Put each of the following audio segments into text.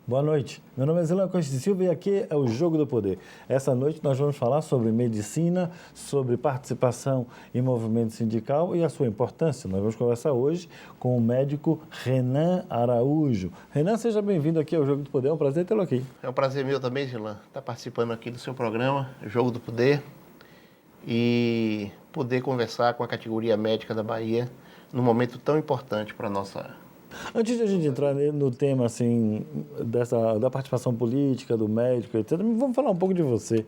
Boa noite. Meu nome é Zelan Costa de Silva e aqui é o Jogo do Poder. Essa noite nós vamos falar sobre medicina, sobre participação em movimento sindical e a sua importância. Nós vamos conversar hoje com o médico Renan Araújo. Renan, seja bem-vindo aqui ao Jogo do Poder. É um prazer tê-lo aqui. É um prazer meu também, Zelan, estar participando aqui do seu programa, Jogo do Poder, e poder conversar com a categoria médica da Bahia num momento tão importante para a nossa... Antes de a gente entrar no tema assim, da participação política, do médico, etc., vamos falar um pouco de você.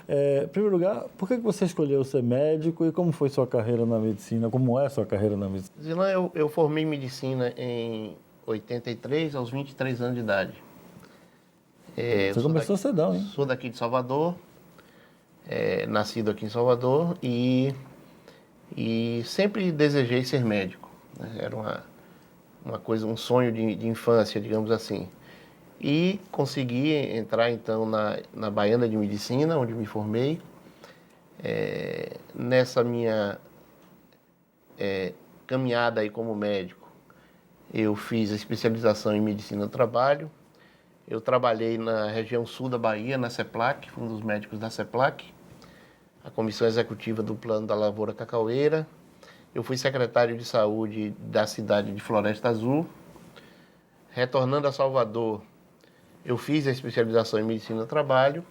Em primeiro lugar, por que você escolheu ser médico e como foi sua carreira na medicina? Como é sua carreira na medicina? Zelan, eu formei em medicina em 83, aos 23 anos de idade. Você começou cedão, hein? Sou daqui de Salvador, nascido aqui em Salvador e sempre desejei ser médico, né? Era uma coisa, um sonho de infância, digamos assim. E consegui entrar então na Baiana de Medicina, onde me formei. Nessa minha caminhada aí como médico, eu fiz a especialização em Medicina do Trabalho. Eu trabalhei na região sul da Bahia, na CEPLAC, fui um dos médicos da CEPLAC, a Comissão Executiva do Plano da Lavoura Cacaueira. Eu fui secretário de saúde da cidade de Floresta Azul. Retornando a Salvador, eu fiz a especialização em Medicina do Trabalho.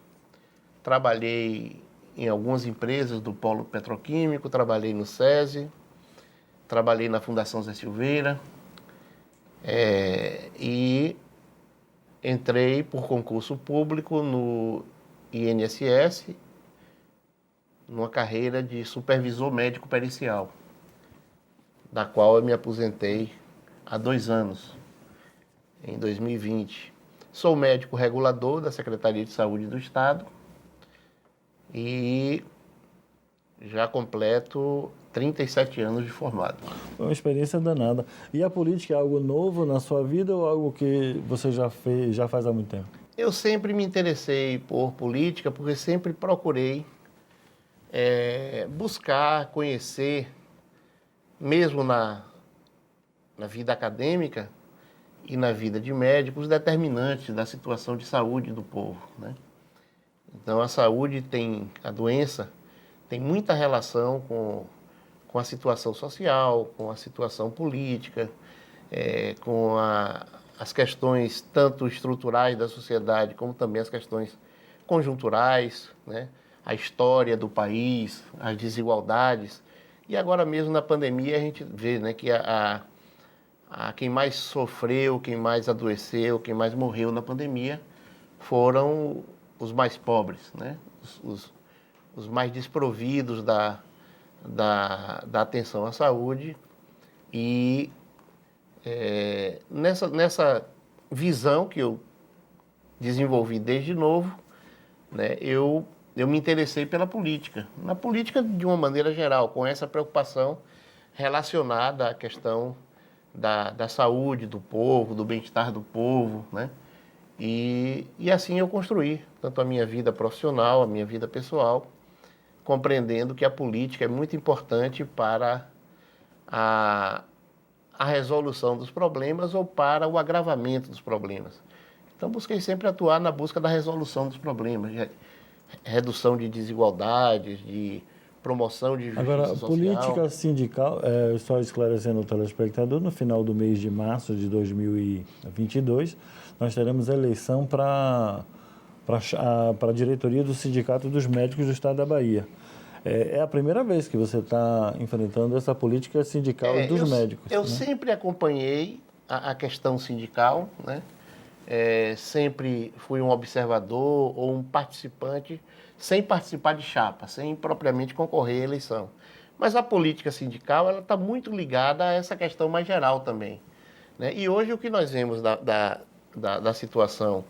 Trabalhei em algumas empresas do polo petroquímico, trabalhei no SESI, trabalhei na Fundação Zé Silveira e entrei por concurso público no INSS, numa carreira de supervisor médico pericial, da qual eu me aposentei há 2 anos, em 2020. Sou médico regulador da Secretaria de Saúde do Estado e já completo 37 anos de formado. Foi uma experiência danada. E a política é algo novo na sua vida ou algo que você já faz há muito tempo? Eu sempre me interessei por política porque sempre procurei buscar, conhecer, mesmo na vida acadêmica e na vida de médico, os determinantes da situação de saúde do povo, né? Então, a doença tem muita relação com a situação social, com a situação política, com as questões tanto estruturais da sociedade, como também as questões conjunturais, né? A história do país, as desigualdades. E agora mesmo na pandemia a gente vê, né, que quem mais sofreu, quem mais adoeceu, quem mais morreu na pandemia foram os mais pobres, né? Os mais desprovidos da atenção à saúde. E nessa visão que eu desenvolvi desde novo, né, eu me interessei pela política. Na política, de uma maneira geral, com essa preocupação relacionada à questão da saúde do povo, do bem-estar do povo, né? E assim eu construí tanto a minha vida profissional, a minha vida pessoal, compreendendo que a política é muito importante para a resolução dos problemas ou para o agravamento dos problemas. Então, busquei sempre atuar na busca da resolução dos problemas, redução de desigualdades, de promoção de justiça Agora, social. política sindical, só esclarecendo o telespectador, no final do mês de março de 2022, nós teremos a eleição para a diretoria do Sindicato dos Médicos do Estado da Bahia. É a primeira vez que você está enfrentando essa política sindical dos médicos. Eu né? sempre acompanhei a questão sindical, né? Sempre fui um observador ou um participante, sem participar de chapa, sem propriamente concorrer à eleição. Mas a política sindical está muito ligada a essa questão mais geral também, né? E hoje o que nós vemos da situação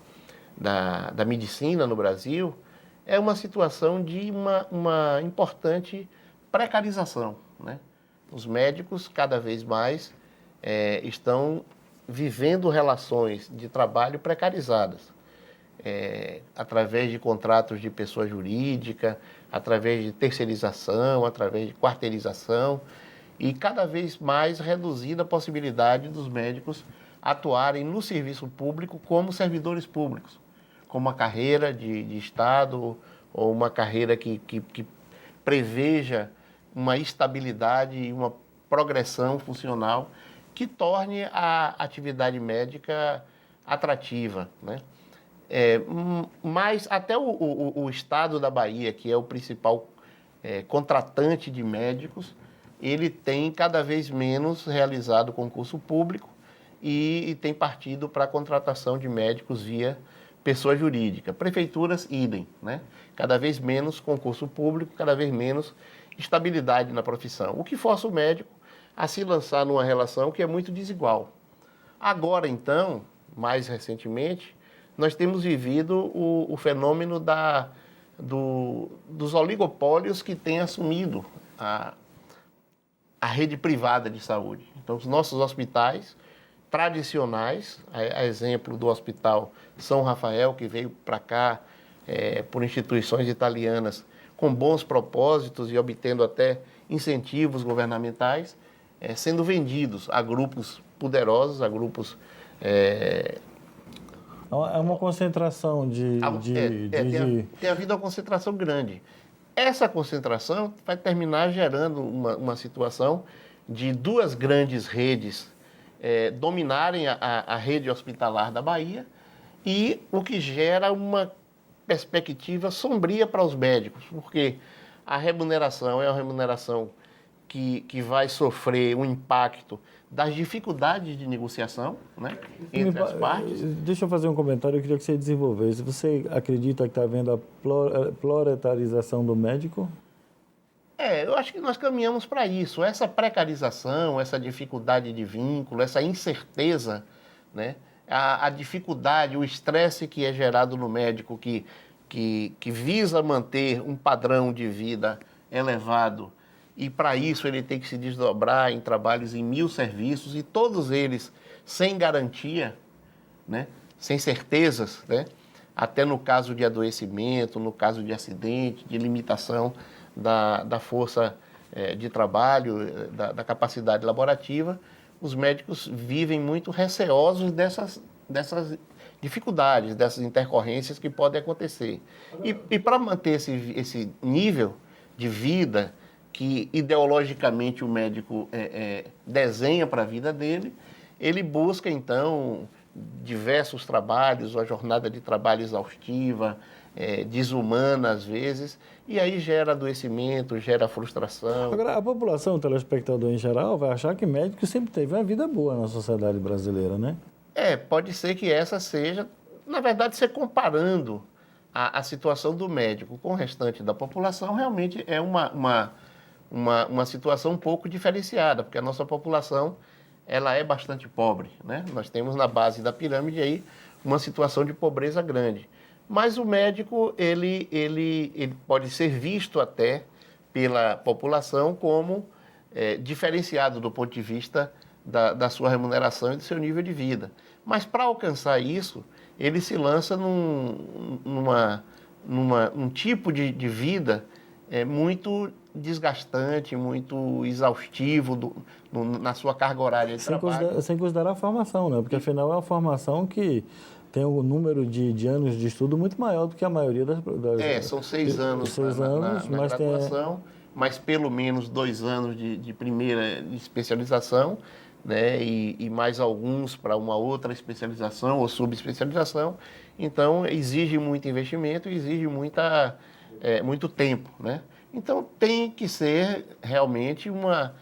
da medicina no Brasil é uma situação de uma importante precarização, né? Os médicos cada vez mais estão vivendo relações de trabalho precarizadas, através de contratos de pessoa jurídica, através de terceirização, através de quarteirização, e cada vez mais reduzida a possibilidade dos médicos atuarem no serviço público como servidores públicos, como uma carreira de Estado ou uma carreira que preveja uma estabilidade e uma progressão funcional que torne a atividade médica atrativa, né? Mas até o Estado da Bahia, que é o principal contratante de médicos, ele tem cada vez menos realizado concurso público e tem partido para a contratação de médicos via pessoa jurídica. Prefeituras, idem, né? Cada vez menos concurso público, cada vez menos estabilidade na profissão, o que força o médico a se lançar numa relação que é muito desigual. Agora, então, mais recentemente, nós temos vivido o fenômeno dos oligopólios que têm assumido a rede privada de saúde. Então, os nossos hospitais tradicionais, a exemplo do Hospital São Rafael, que veio para cá por instituições italianas com bons propósitos e obtendo até incentivos governamentais, sendo vendidos a grupos poderosos, a grupos... É uma concentração tem havido uma concentração grande. Essa concentração vai terminar gerando uma situação de duas grandes redes dominarem a rede hospitalar da Bahia, e o que gera uma perspectiva sombria para os médicos, porque a remuneração é uma remuneração que vai sofrer um impacto das dificuldades de negociação, né, entre as partes. Deixa eu fazer um comentário, eu queria que você desenvolvesse. Você acredita que está havendo a proletarização do médico? Eu acho que nós caminhamos para isso. Essa precarização, essa dificuldade de vínculo, essa incerteza, né, a dificuldade, o estresse que é gerado no médico que visa manter um padrão de vida elevado, e para isso ele tem que se desdobrar em trabalhos em 1000 serviços, e todos eles sem garantia, né, sem certezas, né, até no caso de adoecimento, no caso de acidente, de limitação da força de trabalho, da capacidade laborativa. Os médicos vivem muito receosos dessas dificuldades, dessas intercorrências que podem acontecer. E para manter esse nível de vida que ideologicamente o médico desenha para a vida dele, ele busca então diversos trabalhos, uma jornada de trabalho exaustiva, desumana às vezes, e aí gera adoecimento, gera frustração. Agora, a população, o telespectador em geral, vai achar que médico sempre teve uma vida boa na sociedade brasileira, né? Pode ser que essa seja, na verdade, você comparando a situação do médico com o restante da população, realmente é uma situação um pouco diferenciada, porque a nossa população ela é bastante pobre, né? Nós temos na base da pirâmide aí uma situação de pobreza grande. Mas o médico, ele pode ser visto até pela população como diferenciado do ponto de vista da sua remuneração e do seu nível de vida. Mas para alcançar isso, ele se lança num tipo de vida muito desgastante, muito exaustivo na sua carga horária de trabalho. Sem considerar a formação, né? Porque afinal é uma formação que tem um número de anos de estudo muito maior do que a maioria das... São 6 anos na graduação, mas pelo menos 2 anos de primeira especialização, né? E mais alguns para uma outra especialização ou subespecialização. Então, exige muito investimento e exige muito tempo, né? Então, tem que ser realmente uma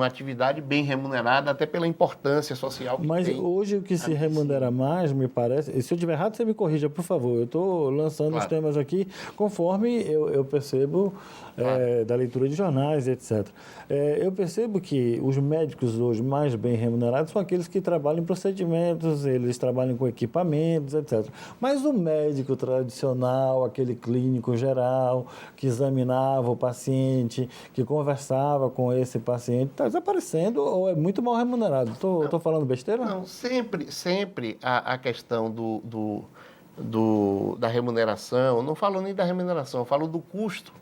atividade bem remunerada, até pela importância social que tem. Mas hoje o que se remunera mais, me parece... E se eu estiver errado, você me corrija, por favor. Eu estou lançando os temas aqui conforme eu percebo da leitura de jornais, etc. Eu percebo que os médicos hoje mais bem remunerados são aqueles que trabalham em procedimentos, eles trabalham com equipamentos, etc. Mas o médico tradicional, aquele clínico geral, que examinava o paciente, que conversava com esse paciente, está desaparecendo ou é muito mal remunerado? Estou falando besteira? Não, sempre a questão da remuneração, não falo nem da remuneração, eu falo do custo,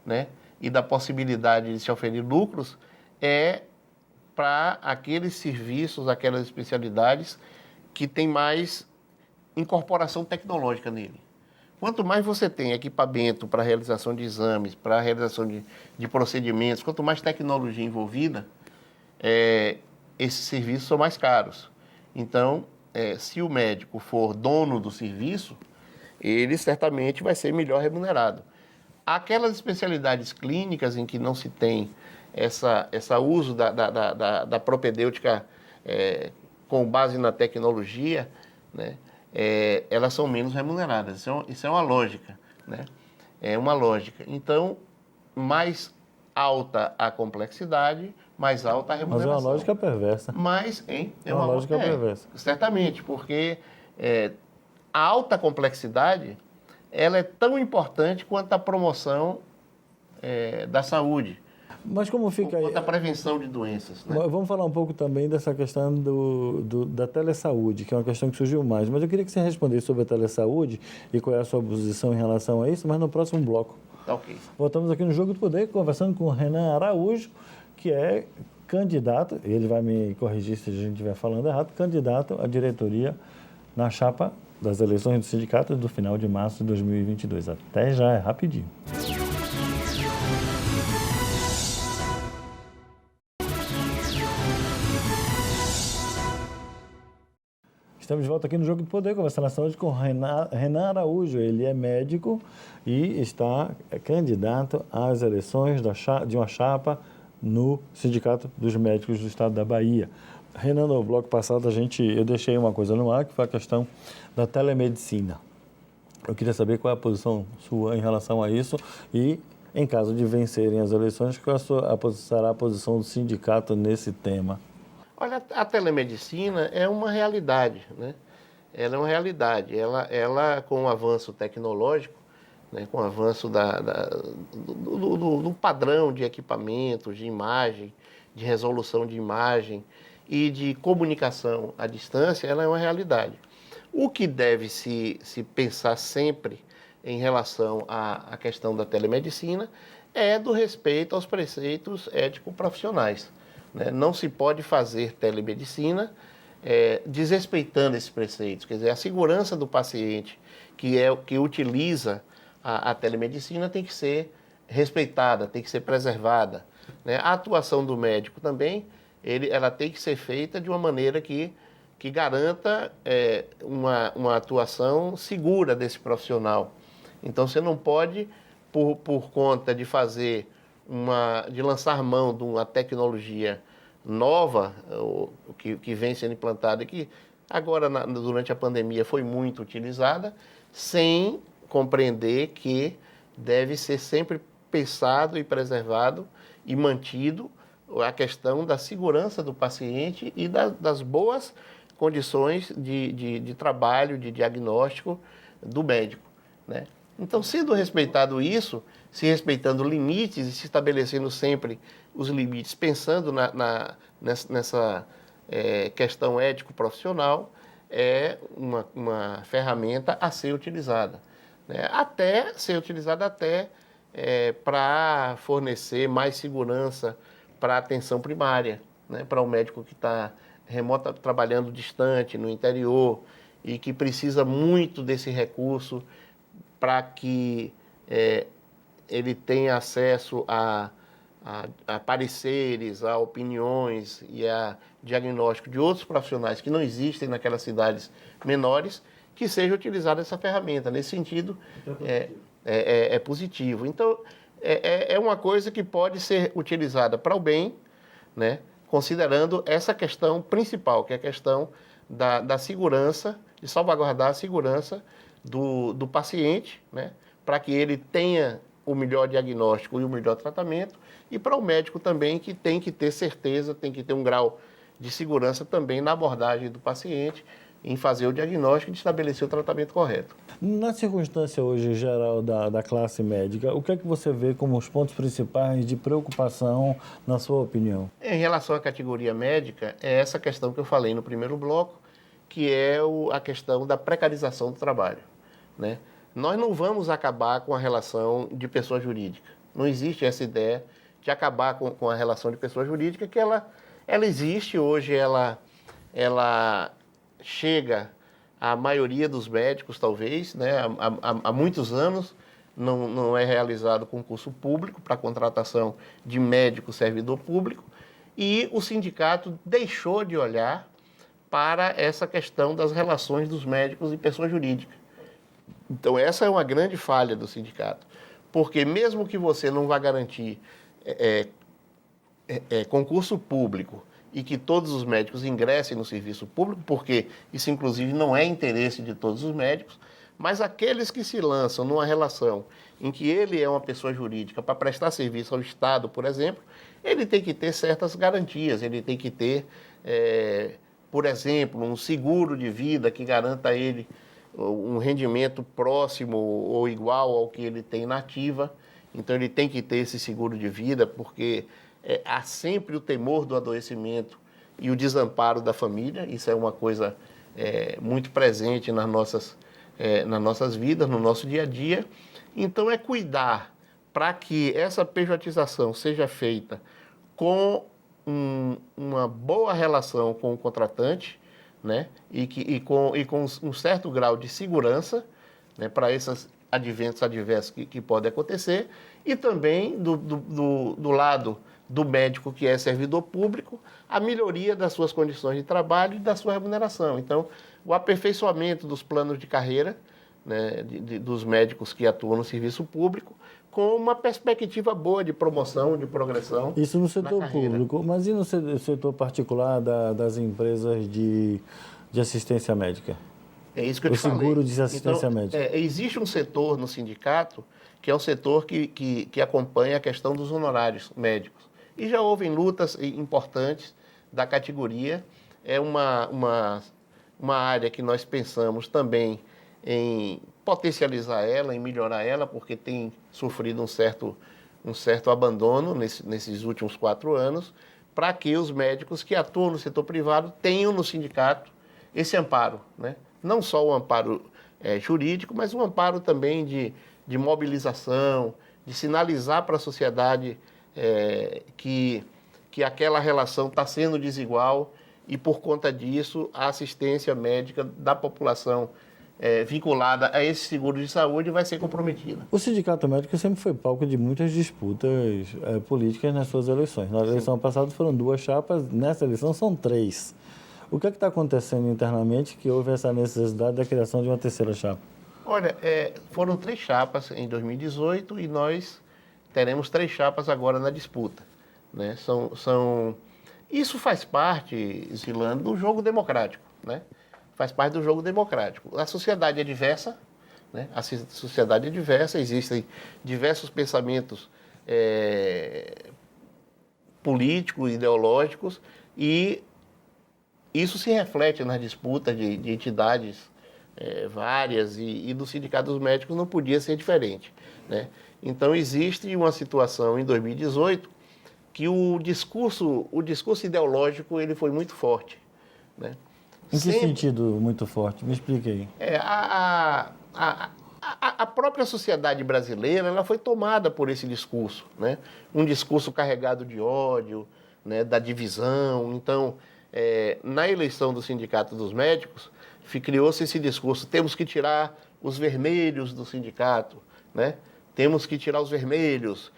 né, e da possibilidade de se oferir lucros, para aqueles serviços, aquelas especialidades que tem mais incorporação tecnológica nele. Quanto mais você tem equipamento para realização de exames, para realização de procedimentos, quanto mais tecnologia envolvida, esses serviços são mais caros. Então, se o médico for dono do serviço, ele certamente vai ser melhor remunerado. Aquelas especialidades clínicas em que não se tem essa uso da propedêutica com base na tecnologia, né, elas são menos remuneradas. Isso é uma lógica, né? É uma lógica. Então, mais alta a complexidade, mais alta a remuneração. Mas é uma lógica perversa. Mas, é uma lógica perversa. Certamente, porque a alta complexidade ela é tão importante quanto a promoção da saúde. Mas como fica aí? Quanto à prevenção de doenças, né? Vamos falar um pouco também dessa questão da telesaúde, que é uma questão que surgiu mais. Mas eu queria que você respondesse sobre a telesaúde e qual é a sua posição em relação a isso, mas no próximo bloco. Ok. Voltamos aqui no Jogo do Poder, conversando com o Renan Araújo, que é candidato, ele vai me corrigir se a gente estiver falando errado, candidato à diretoria na chapa das eleições do sindicato do final de março de 2022. Até já, é rapidinho. Estamos de volta aqui no Jogo do Poder, conversando na saúde com Renan Araújo. Ele é médico e está candidato às eleições de uma chapa no Sindicato dos Médicos do Estado da Bahia. Renan, no bloco passado eu deixei uma coisa no ar, que foi a questão da telemedicina. Eu queria saber qual é a posição sua em relação a isso e, em caso de vencerem as eleições, qual será a posição do sindicato nesse tema? Olha, a telemedicina é uma realidade, né? Ela é uma realidade. Ela com o avanço tecnológico, né, com o avanço do padrão de equipamentos, de imagem, de resolução de imagem e de comunicação à distância, ela é uma realidade. O que deve se pensar sempre em relação à questão da telemedicina é do respeito aos preceitos ético-profissionais. Não se pode fazer telemedicina desrespeitando esses preceitos. Quer dizer, a segurança do paciente que utiliza a telemedicina tem que ser respeitada, tem que ser preservada. A atuação do médico também, ela tem que ser feita de uma maneira que garanta uma atuação segura desse profissional. Então, você não pode, por conta de de lançar mão de uma tecnologia nova, que vem sendo implantada e que agora, durante a pandemia, foi muito utilizada, sem compreender que deve ser sempre pensado e preservado e mantido a questão da segurança do paciente e das boas condições de trabalho, de diagnóstico do médico, né? Então, sendo respeitado isso, se respeitando limites e se estabelecendo sempre os limites, pensando nessa questão ético-profissional, é uma ferramenta a ser utilizada, né? Até ser utilizada para fornecer mais segurança para a atenção primária, né? Para o médico que está trabalhando distante, no interior, e que precisa muito desse recurso para que ele tenha acesso a pareceres, a opiniões e a diagnóstico de outros profissionais que não existem naquelas cidades menores, que seja utilizada essa ferramenta. Nesse sentido, é positivo. Então, é uma coisa que pode ser utilizada para o bem, né? Considerando essa questão principal, que é a questão da segurança, de salvaguardar a segurança do paciente, né? Para que ele tenha o melhor diagnóstico e o melhor tratamento, e para o médico também, que tem que ter certeza, tem que ter um grau de segurança também na abordagem do paciente, em fazer o diagnóstico e estabelecer o tratamento correto. Na circunstância hoje geral da classe médica, o que é que você vê como os pontos principais de preocupação, na sua opinião? Em relação à categoria médica, é essa questão que eu falei no primeiro bloco, que é a questão da precarização do trabalho, né? Nós não vamos acabar com a relação de pessoa jurídica. Não existe essa ideia de acabar com a relação de pessoa jurídica, que ela existe hoje, ela chega à maioria dos médicos, talvez, né? Há muitos anos não é realizado concurso público para contratação de médico servidor público, e o sindicato deixou de olhar para essa questão das relações dos médicos e pessoa jurídica. Então, essa é uma grande falha do sindicato, porque mesmo que você não vá garantir concurso público e que todos os médicos ingressem no serviço público, porque isso, inclusive, não é interesse de todos os médicos, mas aqueles que se lançam numa relação em que ele é uma pessoa jurídica para prestar serviço ao Estado, por exemplo, ele tem que ter certas garantias, ele tem que ter, por exemplo, um seguro de vida que garanta a ele um rendimento próximo ou igual ao que ele tem na ativa. Então, ele tem que ter esse seguro de vida, porque há sempre o temor do adoecimento e o desamparo da família. Isso é uma coisa muito presente nas nossas vidas, no nosso dia a dia. Então, é cuidar para que essa pejotização seja feita com uma boa relação com o contratante, né? E com um certo grau de segurança, né? Para esses adventos adversos que podem acontecer, e também do lado do médico que é servidor público, a melhoria das suas condições de trabalho e da sua remuneração. Então, o aperfeiçoamento dos planos de carreira, né, dos médicos que atuam no serviço público, com uma perspectiva boa de promoção, de progressão. Isso no setor público, mas e no setor particular das empresas de assistência médica? É isso que eu te falei. O seguro de assistência médica. Existe um setor no sindicato que é um setor que acompanha a questão dos honorários médicos. E já houve lutas importantes da categoria. É uma área que nós pensamos também em potencializar ela, em melhorar ela, porque tem sofrido um certo abandono nesses últimos 4 anos, para que os médicos que atuam no setor privado tenham no sindicato esse amparo, né? Não só o amparo jurídico, mas um amparo também de mobilização, de sinalizar para a sociedade que aquela relação está sendo desigual e, por conta disso, a assistência médica da população vinculada a esse seguro de saúde vai ser comprometida. O sindicato médico sempre foi palco de muitas disputas políticas nas suas eleições. Na eleição passada foram 2 chapas, nessa eleição são 3. O que está acontecendo internamente que houve essa necessidade da criação de uma 3ª chapa? Olha, foram 3 chapas em 2018 e nós teremos 3 chapas agora na disputa, né? Isso faz parte, Zilando, do jogo democrático, né? Faz parte do jogo democrático. A sociedade é diversa, né? A sociedade é diversa, existem diversos pensamentos políticos, ideológicos, e isso se reflete nas disputas de entidades várias, e do Sindicato dos Médicos não podia ser diferente, né? Então, existe uma situação em 2018 que o discurso ideológico ele foi muito forte, né? Em que sentido muito forte? Me explique aí. A própria sociedade brasileira ela foi tomada por esse discurso, né? Um discurso carregado de ódio, né? Da divisão. Então, na eleição do Sindicato dos Médicos, criou-se esse discurso: temos que tirar os vermelhos do sindicato, né? Temos que tirar os vermelhos,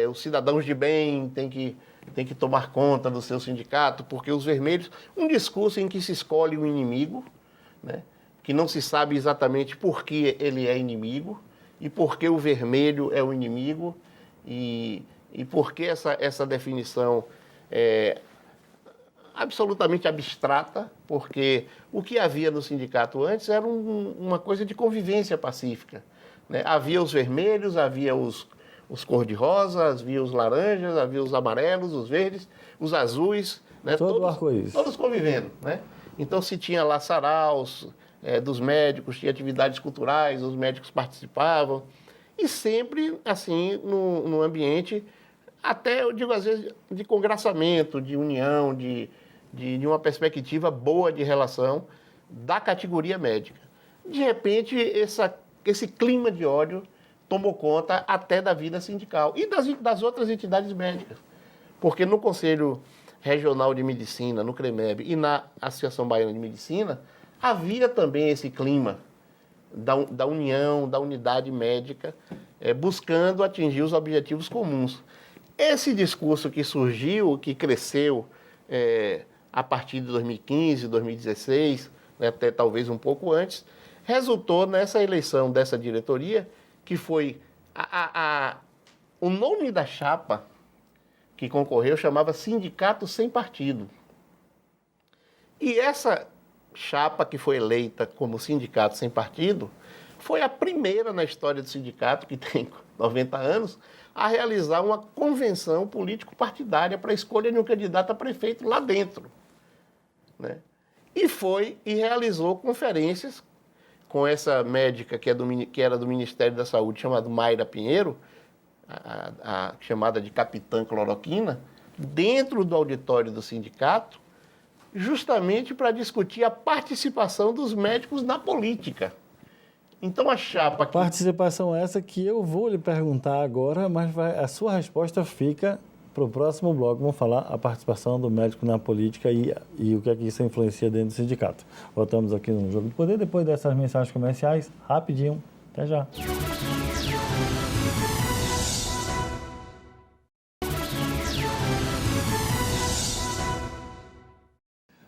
os cidadãos de bem têm que tomar conta do seu sindicato, porque os vermelhos... Um discurso em que se escolhe um inimigo, né? Que não se sabe exatamente por que ele é inimigo, e por que o vermelho é o inimigo, e por que essa definição é absolutamente abstrata, porque o que havia no sindicato antes era uma coisa de convivência pacífica, né? Havia os vermelhos, havia os cor-de-rosa, havia os laranjas, havia os amarelos, os verdes, os azuis, né? Todos convivendo, né? Então se tinha lá saraus dos médicos, tinha atividades culturais, os médicos participavam, e sempre assim num ambiente, até eu digo às vezes, de congraçamento, de união, de uma perspectiva boa de relação da categoria médica. De repente, esse clima de ódio tomou conta até da vida sindical e das outras entidades médicas. Porque no Conselho Regional de Medicina, no CREMEB, e na Associação Baiana de Medicina, havia também esse clima da união, da unidade médica, buscando atingir os objetivos comuns. Esse discurso que surgiu, que cresceu a partir de 2015, 2016, né, até talvez um pouco antes, resultou nessa eleição dessa diretoria, que foi o nome da chapa que concorreu chamava Sindicato Sem Partido. E essa chapa que foi eleita como Sindicato Sem Partido foi a primeira na história do sindicato, que tem 90 anos, a realizar uma convenção político-partidária para a escolha de um candidato a prefeito lá dentro, né? E realizou conferências com essa médica que era do Ministério da Saúde, chamada Mayra Pinheiro, chamada de Capitã Cloroquina, dentro do auditório do sindicato, justamente para discutir a participação dos médicos na política. Então a chapa... Participação essa que eu vou lhe perguntar agora, mas a sua resposta fica para o próximo bloco. Vamos falar a participação do médico na política e o que é que isso influencia dentro do sindicato. Voltamos aqui no Jogo do Poder, depois dessas mensagens comerciais, rapidinho. Até já.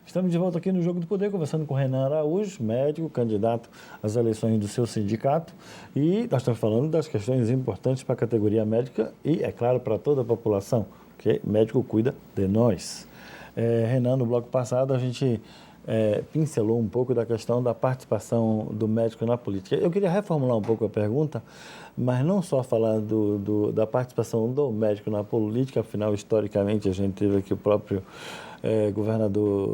Estamos de volta aqui no Jogo do Poder, conversando com o Renan Araújo, médico, candidato às eleições do seu sindicato. E nós estamos falando das questões importantes para a categoria médica e, é claro, para toda a população, porque médico cuida de nós. Renan, no bloco passado, a gente pincelou um pouco da questão da participação do médico na política. Eu queria reformular um pouco a pergunta, mas não só falar da participação do médico na política, afinal, historicamente, a gente teve aqui o próprio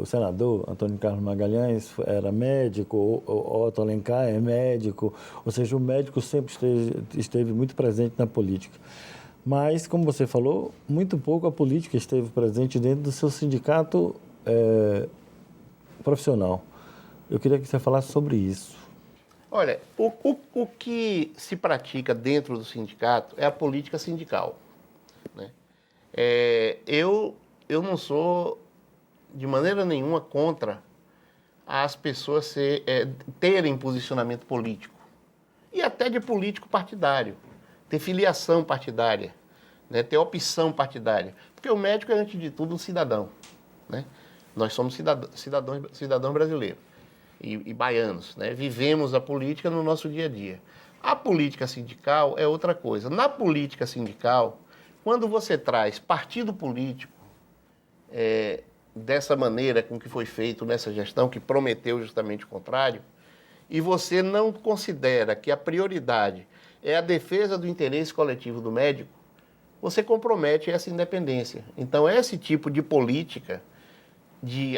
senador Antônio Carlos Magalhães era médico, o Otto Alencar é médico, ou seja, o médico sempre esteve muito presente na política. Mas, como você falou, muito pouco a política esteve presente dentro do seu sindicato profissional. Eu queria que você falasse sobre isso. Olha, o que se pratica dentro do sindicato é a política sindical, né? Eu não sou de maneira nenhuma contra as pessoas terem posicionamento político e até de político partidário, ter filiação partidária, né, ter opção partidária, porque o médico é, antes de tudo, um cidadão, né? Nós somos cidadãos brasileiros e baianos, né? Vivemos a política no nosso dia a dia. A política sindical é outra coisa. Na política sindical, quando você traz partido político, dessa maneira com que foi feito nessa gestão, que prometeu justamente o contrário, e você não considera que a prioridade é a defesa do interesse coletivo do médico, você compromete essa independência. Então, esse tipo de política,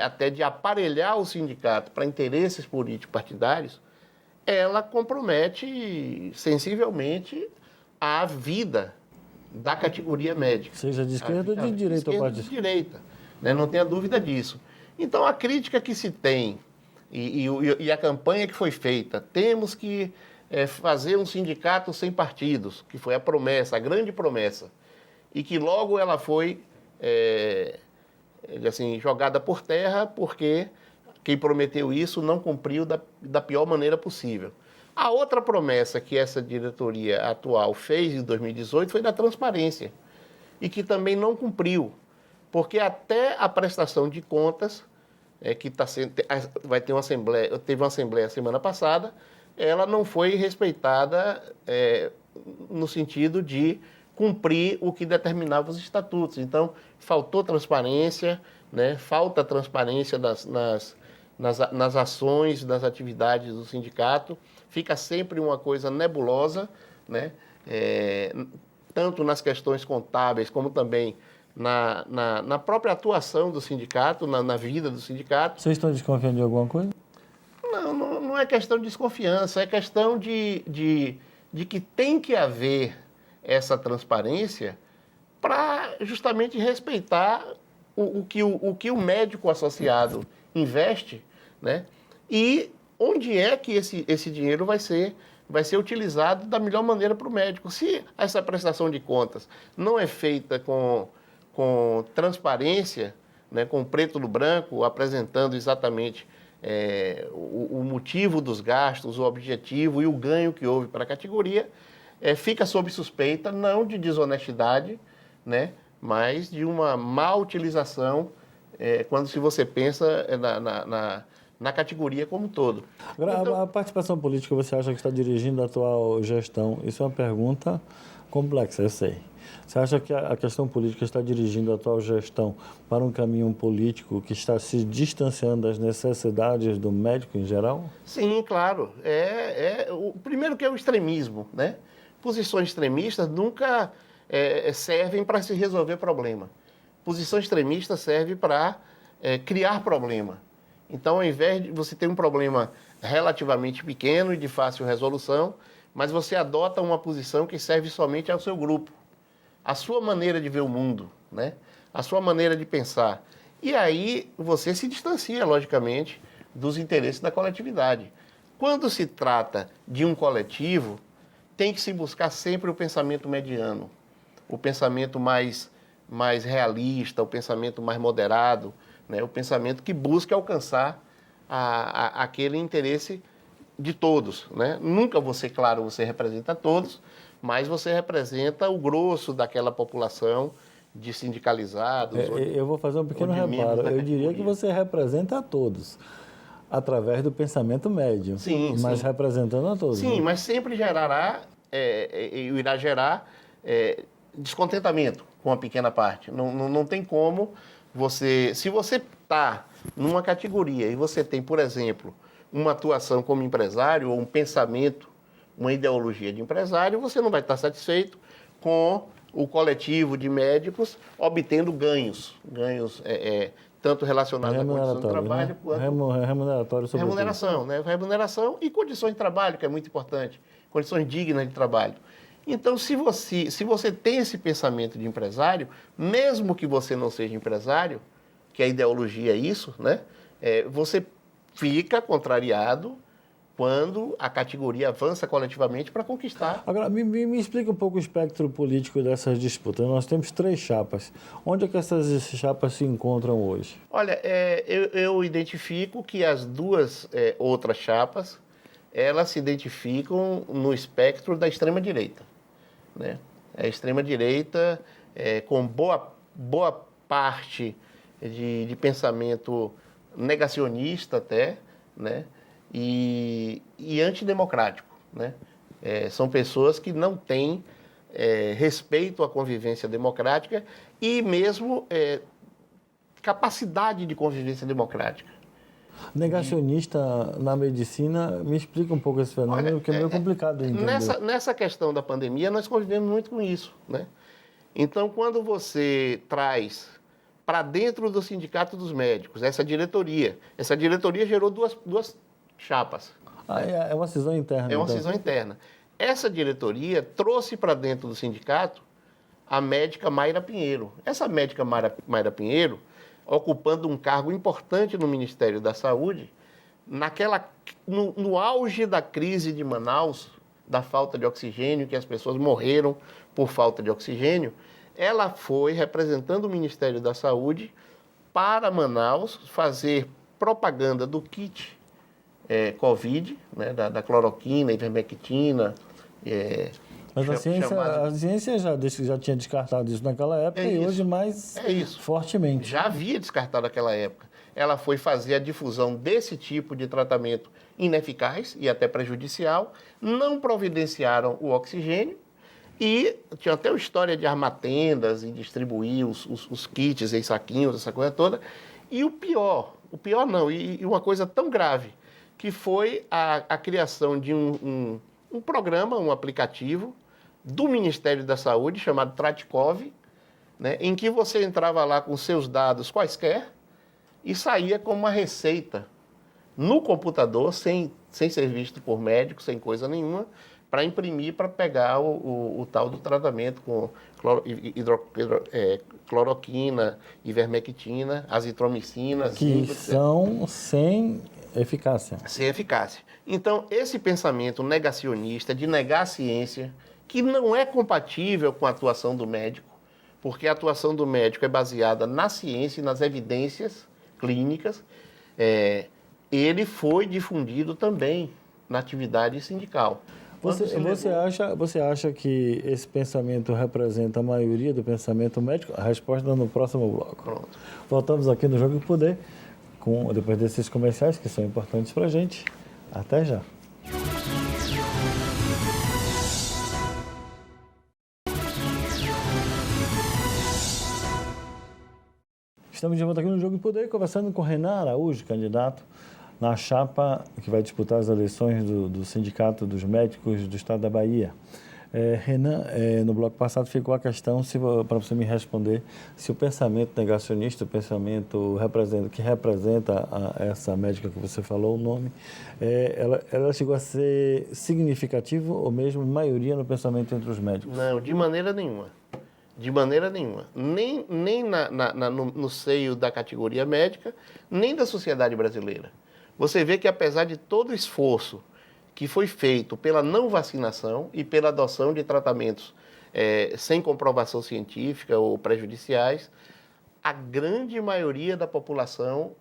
até de aparelhar o sindicato para interesses políticos partidários, ela compromete sensivelmente a vida da categoria médica. Seja de esquerda ou de direita. De direita. Né? Não tenha dúvida disso. Então, a crítica que se tem e a campanha que foi feita, temos que fazer um sindicato sem partidos, que foi a promessa, a grande promessa, e que logo ela foi jogada por terra porque quem prometeu isso não cumpriu da pior maneira possível. A outra promessa que essa diretoria atual fez em 2018 foi da transparência, e que também não cumpriu. Porque até a prestação de contas, que vai ter teve uma assembleia semana passada, ela não foi respeitada no sentido de cumprir o que determinava os estatutos. Então, faltou transparência, né? Falta transparência nas ações, nas atividades do sindicato. Fica sempre uma coisa nebulosa, né? Tanto nas questões contábeis como também na própria atuação do sindicato, na vida do sindicato. Vocês estão desconfiando de alguma coisa? Não é questão de desconfiança, é questão de que tem que haver essa transparência para justamente respeitar o que o médico associado investe, né? E onde é que esse dinheiro vai ser utilizado da melhor maneira para o médico. Se essa prestação de contas não é feita com transparência, né, com preto no branco, apresentando exatamente o motivo dos gastos, o objetivo e o ganho que houve para a categoria, fica sob suspeita não de desonestidade, né, mas de uma má utilização quando se você pensa na categoria como um todo. Agora, Então, a participação política, você acha que está dirigindo a atual gestão? Isso é uma pergunta complexa, eu sei. Você acha que a questão política está dirigindo a atual gestão para um caminho político que está se distanciando das necessidades do médico em geral? sim, claro. O primeiro que é o extremismo, né? Posições extremistas nunca servem para se resolver problema. Posição extremista serve para criar problema. Então, ao invés de você ter um problema relativamente pequeno e de fácil resolução, mas você adota uma posição que serve somente ao seu grupo, a sua maneira de ver o mundo, né? A sua maneira de pensar. E aí você se distancia, logicamente, dos interesses da coletividade. Quando se trata de um coletivo, tem que se buscar sempre o pensamento mediano, o pensamento mais realista, o pensamento mais moderado, né? O pensamento que busca alcançar aquele interesse de todos, né? Nunca você, claro, você representa todos, mas você representa o grosso daquela população de sindicalizados. Eu vou fazer um pequeno reparo. Eu diria que você representa a todos, através do pensamento médio, mas sim. Representando a todos. Sim, né? mas sempre irá gerar descontentamento com uma pequena parte. Não tem como você... Se você está numa categoria e você tem, por exemplo, uma atuação como empresário ou um pensamento, uma ideologia de empresário, você não vai estar satisfeito com o coletivo de médicos obtendo ganhos tanto relacionados à condição de trabalho, né? quanto Remuneratório, sobretudo. remuneração, né? Remuneração e condições de trabalho, que é muito importante, condições dignas de trabalho. Então, se você tem esse pensamento de empresário, mesmo que você não seja empresário, que a ideologia é isso, né? Você fica contrariado quando a categoria avança coletivamente para conquistar. Agora, me explica um pouco o espectro político dessas disputas. Nós temos 3 chapas. Onde é que essas chapas se encontram hoje? Olha, eu identifico que as 2 outras chapas, elas se identificam no espectro da extrema-direita, né? A extrema-direita, com boa parte de pensamento negacionista até, né? E antidemocrático, né? São pessoas que não têm respeito à convivência democrática e mesmo capacidade de convivência democrática. Negacionista na medicina, me explica um pouco esse fenômeno, que é meio complicado de entender. Nessa questão da pandemia, nós convivemos muito com isso, né? Então, quando você traz para dentro do Sindicato dos Médicos essa diretoria gerou duas chapas. É uma cisão interna. É uma cisão interna. Essa diretoria trouxe para dentro do sindicato a médica Mayra Pinheiro. Essa médica Mayra Pinheiro, ocupando um cargo importante no Ministério da Saúde, no auge da crise de Manaus, da falta de oxigênio, que as pessoas morreram por falta de oxigênio, ela foi, representando o Ministério da Saúde, para Manaus fazer propaganda do kit Covid, né, da cloroquina, ivermectina. Mas a ciência já tinha descartado isso naquela época e hoje mais fortemente. Já havia descartado naquela época. Ela foi fazer a difusão desse tipo de tratamento ineficaz e até prejudicial, não providenciaram o oxigênio e tinha até uma história de armar tendas e distribuir os kits em saquinhos, essa coisa toda. E o pior não, e uma coisa tão grave, que foi a criação de um programa, um aplicativo do Ministério da Saúde, chamado Tratikov, né, em que você entrava lá com seus dados quaisquer e saía com uma receita no computador, sem ser visto por médico, sem coisa nenhuma, para imprimir, para pegar o tal do tratamento com cloroquina, ivermectina, azitromicina. Que são sem eficácia. Sem eficácia. Então, esse pensamento negacionista, de negar a ciência, que não é compatível com a atuação do médico, porque a atuação do médico é baseada na ciência e nas evidências clínicas. ele foi difundido também na atividade sindical. Você acha que esse pensamento representa a maioria do pensamento médico? A resposta no próximo bloco. Pronto. Voltamos aqui no Jogo do Poder, depois desses comerciais que são importantes para a gente. Até já. Estamos de volta aqui no Jogo do Poder, conversando com Renan Araújo, candidato na chapa que vai disputar as eleições do Sindicato dos Médicos do Estado da Bahia. Renan, no bloco passado ficou a questão, para você me responder, se o pensamento negacionista, o pensamento que representa essa médica que você falou, o nome, ela chegou a ser significativo ou mesmo maioria no pensamento entre os médicos? Não, de maneira nenhuma. De maneira nenhuma. Nem no seio da categoria médica, nem da sociedade brasileira. Você vê que apesar de todo o esforço que foi feito pela não vacinação e pela adoção de tratamentos sem comprovação científica ou prejudiciais, a grande maioria da população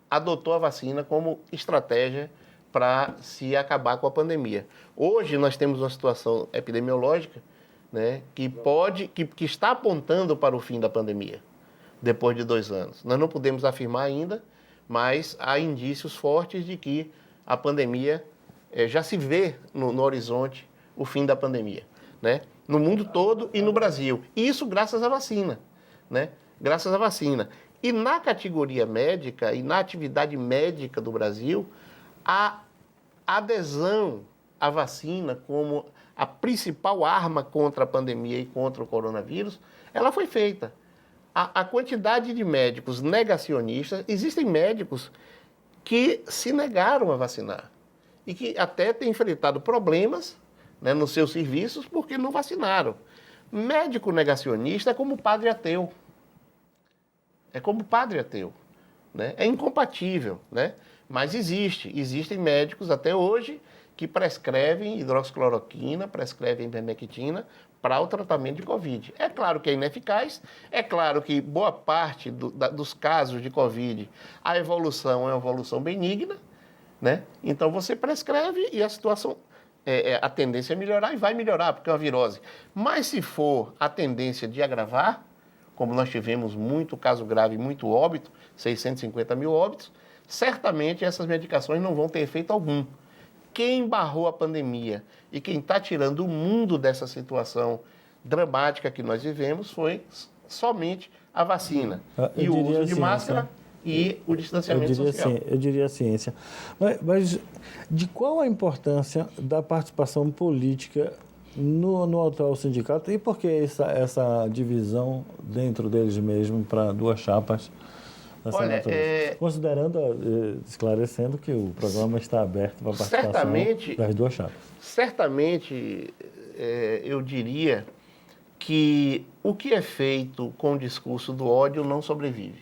adotou a vacina como estratégia para se acabar com a pandemia. Hoje nós temos uma situação epidemiológica, né, que está apontando para o fim da pandemia, depois de 2 anos. Nós não podemos afirmar ainda, mas há indícios fortes de que a pandemia já se vê no horizonte o fim da pandemia, né? No mundo todo e no Brasil. E isso graças à vacina, né? Graças à vacina. E na categoria médica e na atividade médica do Brasil, a adesão à vacina como a principal arma contra a pandemia e contra o coronavírus, ela foi feita. A quantidade de médicos negacionistas, existem médicos que se negaram a vacinar e que até têm enfrentado problemas, né, nos seus serviços porque não vacinaram. Médico negacionista é como padre ateu. É como padre ateu, né? É incompatível, né? Mas existem médicos até hoje que prescrevem hidroxicloroquina, prescrevem ivermectina para o tratamento de Covid. É claro que é ineficaz, é claro que boa parte dos casos de Covid, a evolução é uma evolução benigna, né? Então você prescreve e a situação, a tendência é melhorar e vai melhorar, porque é uma virose. Mas se for a tendência de agravar, como nós tivemos muito caso grave, muito óbito, 650 mil óbitos, certamente essas medicações não vão ter efeito algum. Quem barrou a pandemia e quem está tirando o mundo dessa situação dramática que nós vivemos foi somente a vacina e o uso de máscara e o distanciamento social. Eu diria a ciência. Mas de qual a importância da participação política no atual sindicato e por que essa divisão dentro deles mesmo para 2 chapas? Olha, considerando, esclarecendo que o programa está aberto para a participação das 2 chapas. Certamente, eu diria que o que é feito com o discurso do ódio não sobrevive.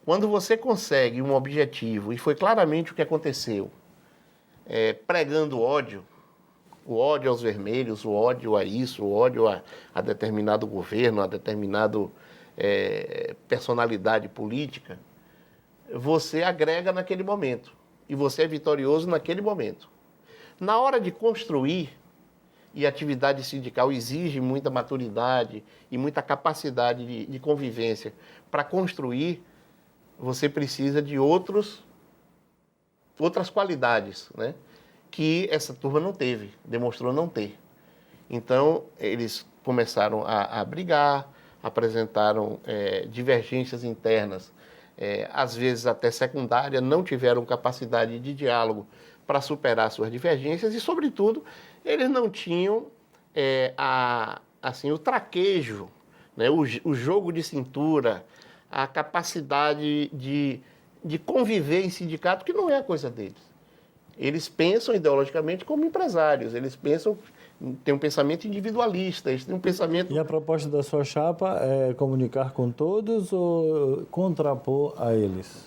Quando você consegue um objetivo, e foi claramente o que aconteceu, pregando ódio, o ódio aos vermelhos, o ódio a isso, o ódio a determinado governo, a determinado personalidade política, você agrega naquele momento e você é vitorioso naquele momento. Na hora de construir, e a atividade sindical exige muita maturidade e muita capacidade de convivência para construir, você precisa de outras qualidades, né, que essa turma não teve, demonstrou não ter. Então, eles começaram a brigar, apresentaram divergências internas, às vezes até secundárias, não tiveram capacidade de diálogo para superar suas divergências e, sobretudo, eles não tinham o traquejo, né, o jogo de cintura, a capacidade de conviver em sindicato, que não é a coisa deles. Eles pensam ideologicamente como empresários, eles têm um pensamento individualista, eles têm um pensamento... E a proposta da sua chapa é comunicar com todos ou contrapor a eles?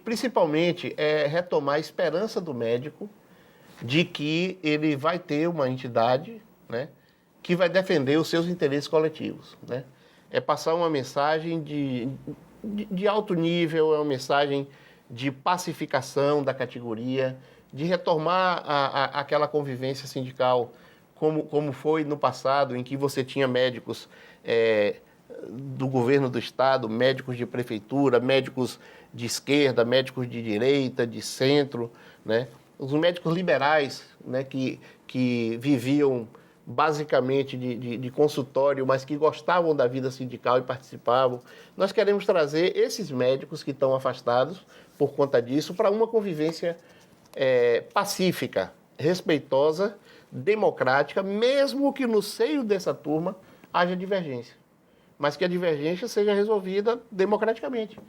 Principalmente retomar a esperança do médico de que ele vai ter uma entidade, né, que vai defender os seus interesses coletivos, né? É passar uma mensagem de alto nível, é uma mensagem de pacificação da categoria, de retomar aquela convivência sindical como foi no passado, em que você tinha médicos do governo do estado, médicos de prefeitura, médicos de esquerda, médicos de direita, de centro, né? Os médicos liberais, né, que viviam basicamente de consultório, mas que gostavam da vida sindical e participavam. Nós queremos trazer esses médicos que estão afastados por conta disso para uma convivência pacífica, respeitosa, democrática, mesmo que no seio dessa turma haja divergência. Mas que a divergência seja resolvida democraticamente,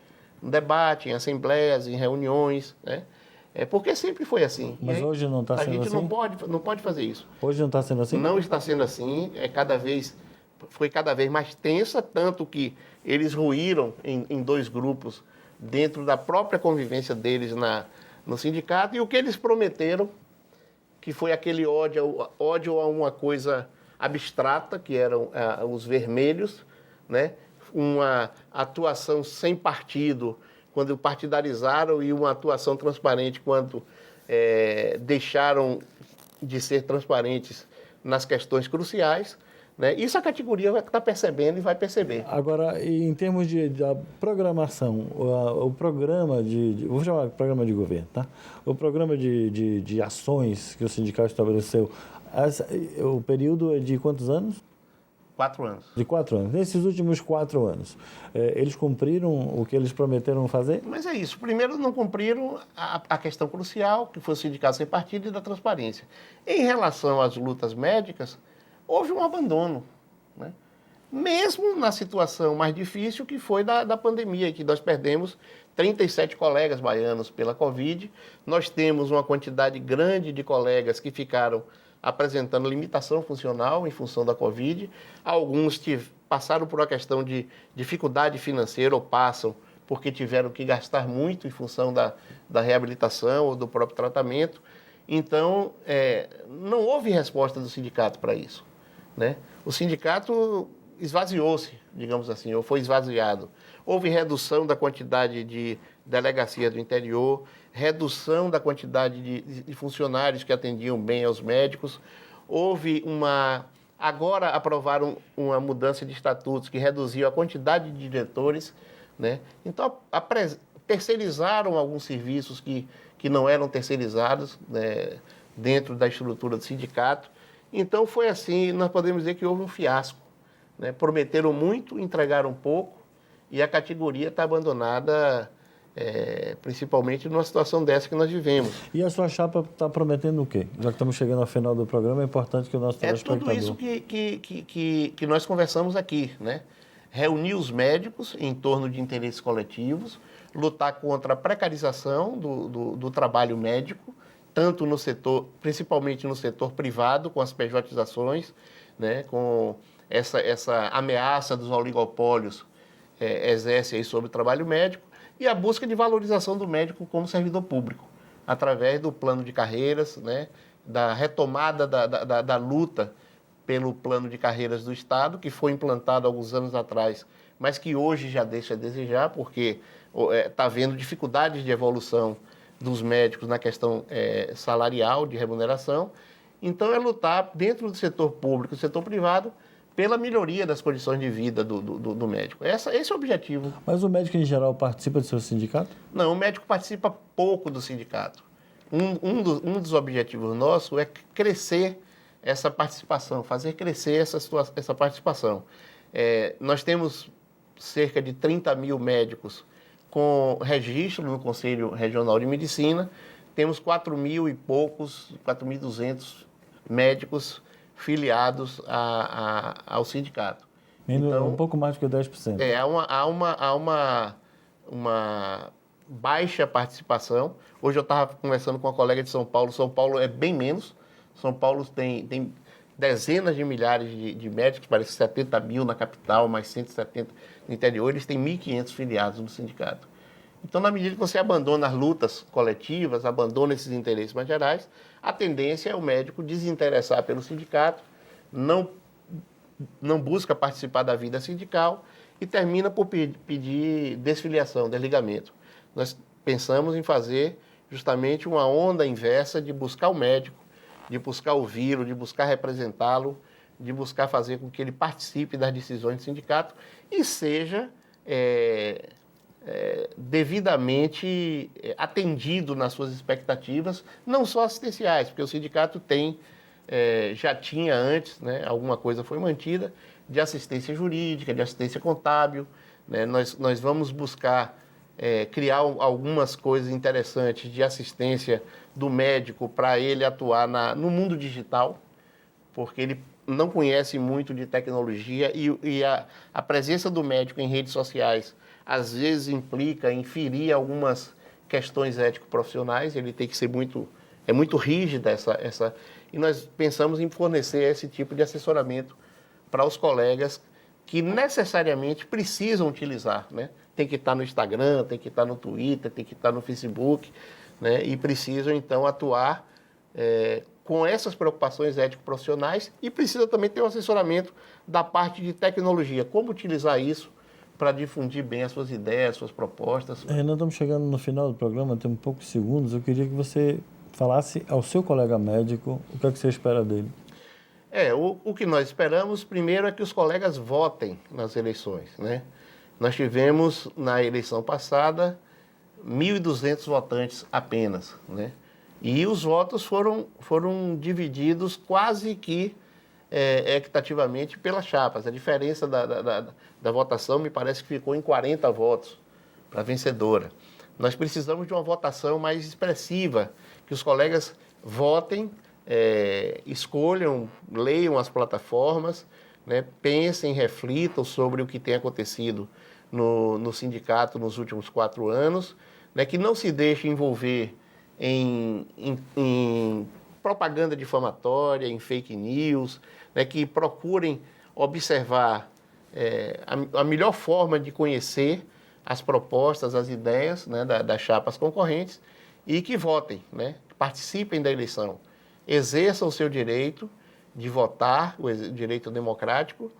em debate, em assembleias, em reuniões, né? Porque sempre foi assim. Mas hoje não está sendo assim? A gente não pode fazer isso. Hoje não está sendo assim? Não está sendo assim. Foi cada vez mais tensa, tanto que eles ruíram em dois grupos dentro da própria convivência deles no sindicato. E o que eles prometeram, que foi aquele ódio a uma coisa abstrata, que eram os vermelhos, né? Uma atuação sem partido, quando partidarizaram, e uma atuação transparente quando deixaram de ser transparentes nas questões cruciais, né? Isso a categoria vai estar percebendo e vai perceber. Agora, em termos da programação, o programa vou chamar de programa de governo, tá? O programa de ações que o sindicato estabeleceu, o período é de quantos anos? 4 anos. De 4 anos. Nesses últimos 4 anos, eles cumpriram o que eles prometeram fazer? Mas é isso. Primeiro, não cumpriram a questão crucial, que foi o sindicato sem partido e da transparência. Em relação às lutas médicas, houve um abandono, né? Mesmo na situação mais difícil que foi da pandemia, que nós perdemos 37 colegas baianos pela Covid. Nós temos uma quantidade grande de colegas que ficaram apresentando limitação funcional em função da Covid. Alguns passaram por uma questão de dificuldade financeira ou passam porque tiveram que gastar muito em função da reabilitação ou do próprio tratamento. Então, não houve resposta do sindicato para isso, né? O sindicato esvaziou-se, digamos assim, ou foi esvaziado. Houve redução da quantidade de delegacia do interior, redução da quantidade de funcionários que atendiam bem aos médicos. Agora aprovaram uma mudança de estatutos que reduziu a quantidade de diretores, né? Então, terceirizaram alguns serviços que não eram terceirizados, né, dentro da estrutura do sindicato. Então, foi assim, nós podemos dizer que houve um fiasco, né? Prometeram muito, entregaram pouco, e a categoria está abandonada, principalmente numa situação dessa que nós vivemos. E a sua chapa está prometendo o quê? Já que estamos chegando ao final do programa, é importante que o nosso telespectador... É tudo isso que nós conversamos aqui, né? Reunir os médicos em torno de interesses coletivos, lutar contra a precarização do trabalho médico, tanto no setor, principalmente no setor privado, com as pejotizações, né? Com essa ameaça dos oligopólios exerce aí sobre o trabalho médico, e a busca de valorização do médico como servidor público, através do plano de carreiras, né, da retomada da luta pelo plano de carreiras do Estado, que foi implantado alguns anos atrás, mas que hoje já deixa a desejar, porque está havendo dificuldades de evolução dos médicos na questão salarial, de remuneração. Então, é lutar dentro do setor público e do setor privado pela melhoria das condições de vida do médico. Esse é o objetivo. Mas o médico, em geral, participa do seu sindicato? Não, o médico participa pouco do sindicato. Um dos objetivos nossos é crescer essa participação, fazer crescer essa participação. Nós temos cerca de 30 mil médicos com registro no Conselho Regional de Medicina, temos 4.000 e poucos, 4.200 médicos filiados ao sindicato. Então, um pouco mais do que 10%. Há uma baixa participação. Hoje eu estava conversando com uma colega de São Paulo. São Paulo é bem menos. São Paulo tem dezenas de milhares de médicos, parece 70 mil na capital, mais 170 no interior. Eles têm 1.500 filiados no sindicato. Então, na medida que você abandona as lutas coletivas, abandona esses interesses mais gerais, a tendência é o médico desinteressar pelo sindicato, não busca participar da vida sindical e termina por pedir desfiliação, desligamento. Nós pensamos em fazer justamente uma onda inversa de buscar o médico, de buscar ouvi-lo, de buscar representá-lo, de buscar fazer com que ele participe das decisões do sindicato e seja devidamente atendido nas suas expectativas, não só assistenciais, porque o sindicato já tinha antes, né, alguma coisa foi mantida, de assistência jurídica, de assistência contábil, né, nós vamos buscar criar algumas coisas interessantes de assistência do médico para ele atuar no mundo digital, porque ele não conhece muito de tecnologia e a presença do médico em redes sociais às vezes implica em ferir algumas questões ético-profissionais, ele tem que ser muito rígida e nós pensamos em fornecer esse tipo de assessoramento para os colegas que necessariamente precisam utilizar, né? Tem que estar no Instagram, tem que estar no Twitter, tem que estar no Facebook, né? E precisam, então, atuar com essas preocupações ético-profissionais e precisa também ter um assessoramento da parte de tecnologia, como utilizar isso para difundir bem as suas ideias, suas propostas. Nós estamos chegando no final do programa, temos poucos segundos, eu queria que você falasse ao seu colega médico o que é que você espera dele. O que nós esperamos, primeiro, é que os colegas votem nas eleições, né? Nós tivemos, na eleição passada, 1.200 votantes apenas, né? E os votos foram divididos quase que equitativamente pelas chapas. A diferença da votação me parece que ficou em 40 votos para a vencedora. Nós precisamos de uma votação mais expressiva, que os colegas votem, escolham, leiam as plataformas, né, pensem, reflitam sobre o que tem acontecido no sindicato nos últimos 4 anos, né, que não se deixe envolver em propaganda difamatória, em fake news, né, que procurem observar a melhor forma de conhecer as propostas, as ideias, né, das chapas concorrentes e que votem, né, participem da eleição, exerçam o seu direito de votar, o direito democrático,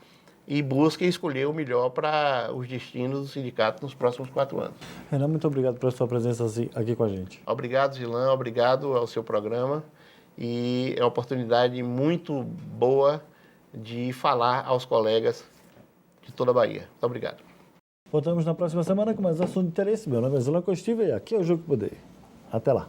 e busquem escolher o melhor para os destinos do sindicato nos próximos 4 anos. Renan, muito obrigado pela sua presença aqui com a gente. Obrigado, Gilan, obrigado ao seu programa, e é uma oportunidade muito boa de falar aos colegas de toda a Bahia. Muito obrigado. Voltamos na próxima semana com mais assunto de interesse. Meu nome é Zilan Costivo e aqui é o Jogo Poder. Até lá.